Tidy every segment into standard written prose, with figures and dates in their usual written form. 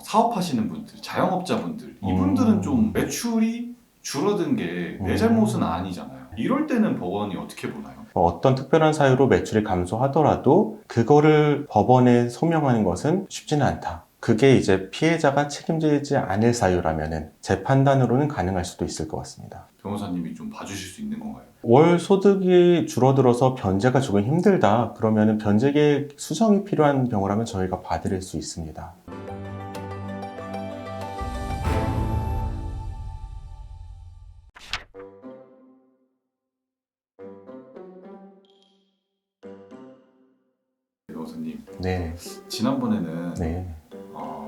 사업하시는 분들, 자영업자분들 이분들은 좀 매출이 줄어든 게 내 잘못은 아니잖아요. 이럴 때는 법원이 어떻게 보나요? 어떤 특별한 사유로 매출이 감소하더라도 그거를 법원에 소명하는 것은 쉽지는 않다. 그게 이제 피해자가 책임지지 않을 사유라면은 제 판단으로는 가능할 수도 있을 것 같습니다. 변호사님이 좀 봐주실 수 있는 건가요? 월 소득이 줄어들어서 변제가 조금 힘들다. 그러면은 변제 계획 수정이 필요한 경우라면 저희가 봐드릴 수 있습니다. 변호사님, 네, 지난번에는 네,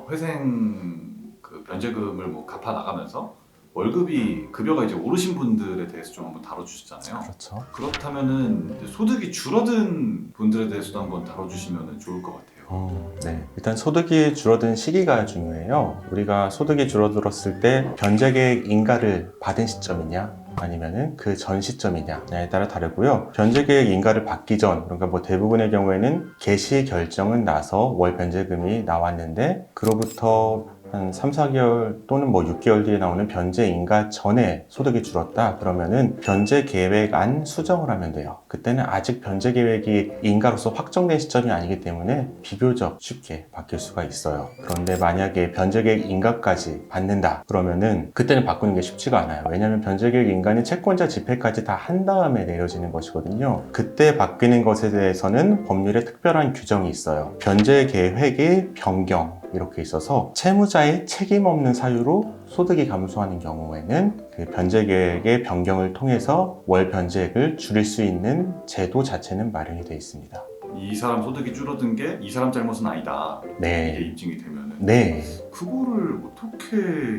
회생 그 변제금을 뭐 갚아 나가면서 월급이 급여가 이제 오르신 분들에 대해서 좀 한번 다뤄주셨잖아요. 그렇죠. 그렇다면은 이제 소득이 줄어든 분들에 대해서도 한번 다뤄주시면 좋을 것 같아요. 네. 일단 소득이 줄어든 시기가 중요해요. 우리가 소득이 줄어들었을 때 변제 계획 인가를 받은 시점이냐 아니면은 그 전 시점이냐에 따라 다르고요. 변제 계획 인가를 받기 전, 그러니까 뭐 대부분의 경우에는 개시 결정은 나서 월 변제금이 나왔는데 그로부터 한 3, 4개월 또는 뭐 6개월 뒤에 나오는 변제 인가 전에 소득이 줄었다. 그러면은 변제 계획안 수정을 하면 돼요. 그때는 아직 변제 계획이 인가로서 확정된 시점이 아니기 때문에 비교적 쉽게 바뀔 수가 있어요. 그런데 만약에 변제 계획 인가까지 받는다. 그러면은 그때는 바꾸는 게 쉽지가 않아요. 왜냐하면 변제 계획 인가는 채권자 집행까지 다 한 다음에 내려지는 것이거든요. 그때 바뀌는 것에 대해서는 법률에 특별한 규정이 있어요. 변제 계획의 변경 이렇게 있어서 채무자의 책임 없는 사유로 소득이 감소하는 경우에는 그 변제 계획의 변경을 통해서 월 변제액을 줄일 수 있는 제도 자체는 마련이 되어 있습니다. 이 사람 소득이 줄어든 게 이 사람 잘못은 아니다. 이게 네. 입증이 되면은 네. 그거를 어떻게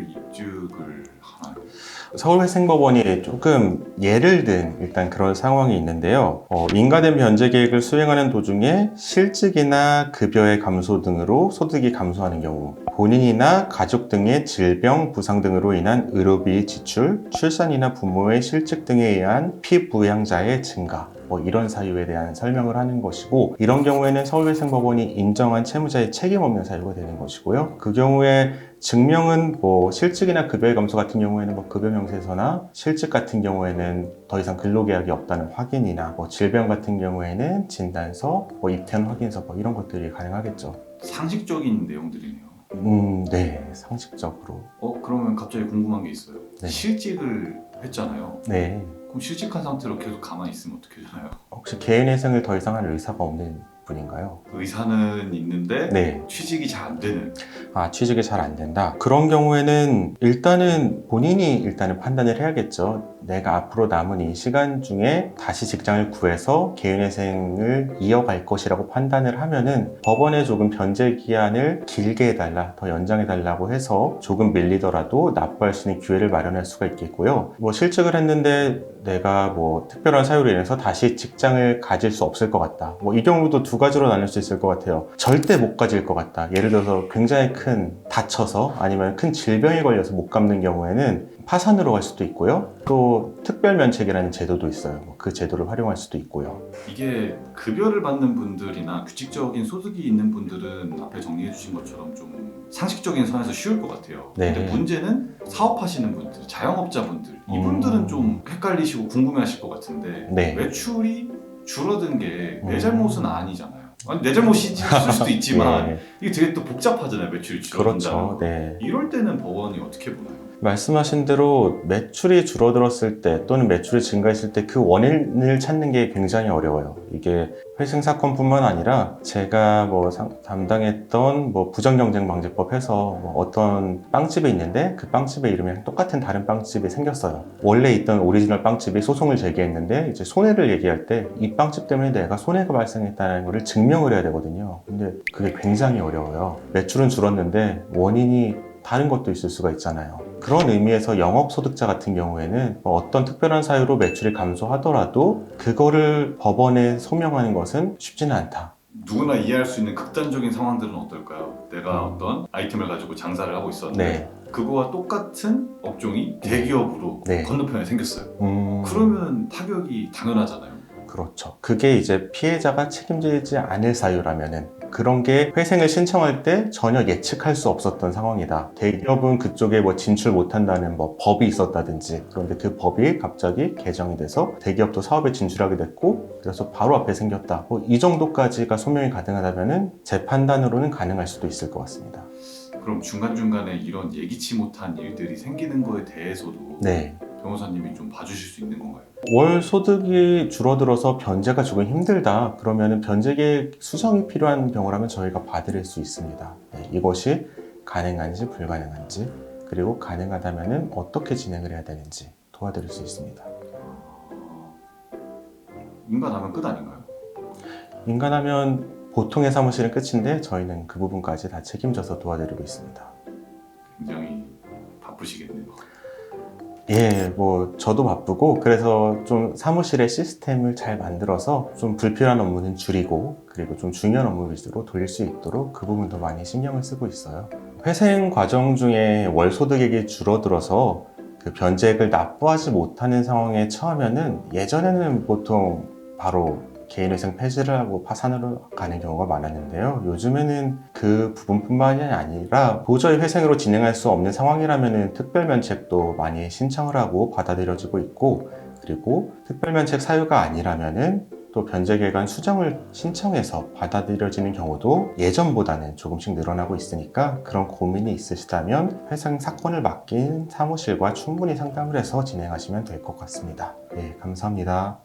입증을 하나요? 서울회생법원이 조금 예를 든 일단 그런 상황이 있는데요. 인가된 변제 계획을 수행하는 도중에 실직이나 급여의 감소 등으로 소득이 감소하는 경우, 본인이나 가족 등의 질병, 부상 등으로 인한 의료비 지출, 출산이나 부모의 실직 등에 의한 피부양자의 증가, 이런 사유에 대한 설명을 하는 것이고, 이런 경우에는 서울회생법원이 인정한 채무자의 책임 없는 사유가 되는 것이고요. 그 경우에 증명은 실직이나 급여의 감소 같은 경우에는 급여 명세서나, 실직 같은 경우에는 더 이상 근로계약이 없다는 확인이나, 질병 같은 경우에는 진단서, 입퇴원 확인서 이런 것들이 가능하겠죠. 상식적인 내용들이네요. 네, 상식적으로. 그러면 갑자기 궁금한 게 있어요. 네. 실직을 했잖아요. 네. 그럼 실직한 상태로 계속 가만히 있으면 어떻게 되나요? 혹시 개인회생을 더 이상 할 의사가 없는 분인가요? 의사는 있는데 네. 취직이 잘 안 되는. 취직이 잘 안 된다. 그런 경우에는 일단은 본인이 일단은 판단을 해야겠죠. 내가 앞으로 남은 이 시간 중에 다시 직장을 구해서 개인회생을 이어갈 것이라고 판단을 하면은 법원에 조금 변제 기한을 길게 해달라, 더 연장해달라고 해서 조금 밀리더라도 납부할 수 있는 기회를 마련할 수가 있겠고요. 실직을 했는데 내가 특별한 사유로 인해서 다시 직장을 가질 수 없을 것 같다. 이 경우도 두 가지로 나눌 수 있을 것 같아요. 절대 못 가질 것 같다. 예를 들어서 굉장히 다쳐서 아니면 큰 질병에 걸려서 못 갚는 경우에는 파산으로 갈 수도 있고요. 또 특별면책이라는 제도도 있어요. 그 제도를 활용할 수도 있고요. 이게 급여를 받는 분들이나 규칙적인 소득이 있는 분들은 앞에 정리해 주신 것처럼 좀 상식적인 선에서 쉬울 것 같아요. 네. 근데 문제는 사업하시는 분들, 자영업자분들 이분들은 좀 헷갈리시고 궁금해하실 것 같은데 네. 매출이 줄어든 게 내 잘못은 아니잖아요. 아니, 내 잘못일 수도 있지만 네. 이게 되게 또 복잡하잖아요. 매출이 줄어든다는 그렇죠. 거. 네. 이럴 때는 법원이 어떻게 보나요? 말씀하신 대로 매출이 줄어들었을 때 또는 매출이 증가했을 때 그 원인을 찾는 게 굉장히 어려워요. 이게 회생 사건뿐만 아니라 제가 담당했던 부정경쟁방지법 해서 어떤 빵집이 있는데 그 빵집의 이름이랑 똑같은 다른 빵집이 생겼어요. 원래 있던 오리지널 빵집이 소송을 제기했는데 이제 손해를 얘기할 때 이 빵집 때문에 내가 손해가 발생했다는 것을 증명을 해야 되거든요. 근데 그게 굉장히 어려워요. 매출은 줄었는데 원인이 다른 것도 있을 수가 있잖아요. 그런 의미에서 영업소득자 같은 경우에는 어떤 특별한 사유로 매출이 감소하더라도 그거를 법원에 소명하는 것은 쉽지는 않다. 누구나 이해할 수 있는 극단적인 상황들은 어떨까요? 내가 어떤 아이템을 가지고 장사를 하고 있었는데 네. 그거와 똑같은 업종이 대기업으로 네. 건너편에 생겼어요. 그러면 타격이 당연하잖아요. 그렇죠. 그게 이제 피해자가 책임지지 않을 사유라면은 그런 게 회생을 신청할 때 전혀 예측할 수 없었던 상황이다. 대기업은 그쪽에 뭐 진출 못한다는 뭐 법이 있었다든지, 그런데 그 법이 갑자기 개정이 돼서 대기업도 사업에 진출하게 됐고, 그래서 바로 앞에 생겼다. 뭐 이 정도까지가 소명이 가능하다면은 제 판단으로는 가능할 수도 있을 것 같습니다. 그럼 중간중간에 이런 예기치 못한 일들이 생기는 거에 대해서도 네. 변호사님이 좀 봐주실 수 있는 건가요? 월 소득이 줄어들어서 변제가 조금 힘들다. 그러면은 변제 계획 수정이 필요한 경우라면 저희가 봐드릴 수 있습니다. 네, 이것이 가능한지 불가능한지, 그리고 가능하다면은 어떻게 진행을 해야 되는지 도와드릴 수 있습니다. 인간하면 끝 아닌가요? 인간하면 보통의 사무실은 끝인데 저희는 그 부분까지 다 책임져서 도와드리고 있습니다. 굉장히 바쁘시겠네요. 예, 뭐 저도 바쁘고, 그래서 좀 사무실의 시스템을 잘 만들어서 좀 불필요한 업무는 줄이고, 그리고 좀 중요한 업무 위주로 돌릴 수 있도록 그 부분도 많이 신경을 쓰고 있어요. 회생 과정 중에 월 소득액이 줄어들어서 그 변제액을 납부하지 못하는 상황에 처하면은, 예전에는 보통 바로 개인회생 폐지를 하고 파산으로 가는 경우가 많았는데요. 요즘에는 그 부분뿐만이 아니라 도저히 회생으로 진행할 수 없는 상황이라면 특별면책도 많이 신청을 하고 받아들여지고 있고, 그리고 특별면책 사유가 아니라면은 또 변제기간 수정을 신청해서 받아들여지는 경우도 예전보다는 조금씩 늘어나고 있으니까, 그런 고민이 있으시다면 회생 사건을 맡긴 사무실과 충분히 상담을 해서 진행하시면 될 것 같습니다. 네, 감사합니다.